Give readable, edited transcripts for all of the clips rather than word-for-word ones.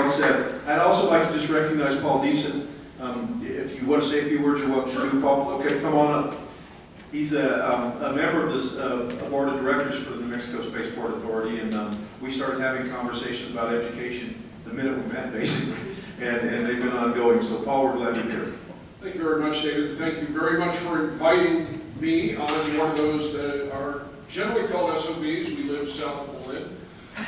else said. I'd also like to just recognize Paul Deason. If you want to say a few words, you're welcome to, Paul. Okay, come on up. He's a member of this board of directors for the New Mexico Spaceport Authority, and we started having conversations about education the minute we met, basically, and they've been ongoing. So, Paul, we're glad you're here. Thank you very much, David. Thank you very much for inviting me. I'm one of those that are generally called SOBs. We live south of Berlin.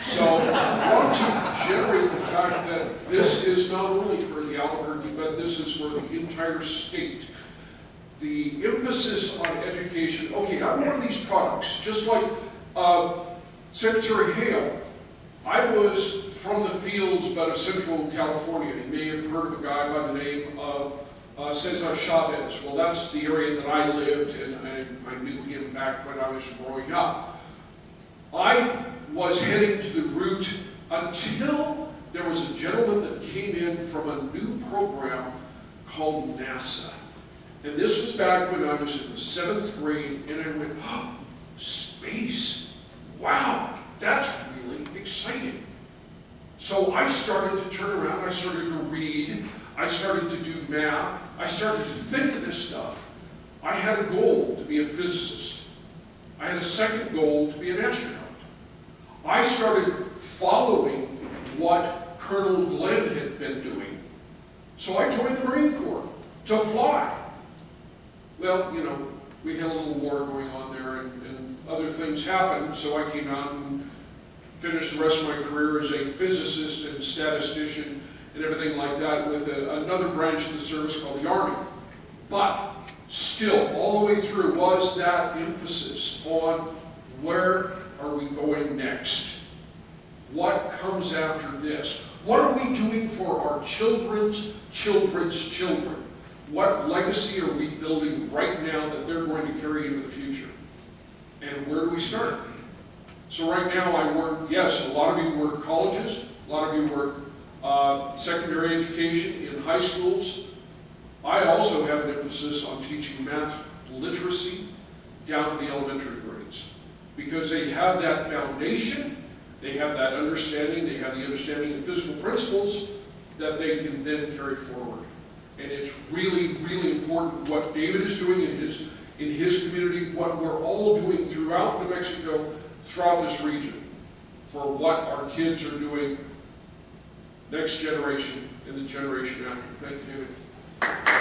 So I want to generate the fact that this is not only for the Albuquerque, but this is for the entire state. The emphasis on education, okay, I'm one of these products, just like Secretary Hale. I was from the fields, but of Central California. You may have heard of a guy by the name of Cesar Chavez. Well, that's the area that I lived, and I knew him back when I was growing up. I was heading to the route until there was a gentleman that came in from a new program called NASA. And this was back when I was in the 7th grade, and I went, oh, space, wow, that's really exciting. So I started to turn around, I started to read, I started to do math, I started to think of this stuff. I had a goal to be a physicist. I had a second goal to be an astronaut. I started following what Colonel Glenn had been doing. So I joined the Marine Corps to fly. Well, you know, we had a little war going on there, and other things happened, so I came out and finished the rest of my career as a physicist and statistician and everything like that with another branch of the service called the Army. But still, all the way through was that emphasis on where are we going next? What comes after this? What are we doing for our children's children's children? What legacy are we building right now that they're going to carry into the future? And where do we start? So right now I work, yes, a lot of you work colleges, a lot of you work secondary education in high schools. I also have an emphasis on teaching math literacy down to the elementary grades, because they have that foundation, they have that understanding, they have the understanding of physical principles that they can then carry forward. And it's really, really important what David is doing in his community, what we're all doing throughout New Mexico, throughout this region, for what our kids are doing next generation and the generation after. Thank you, David.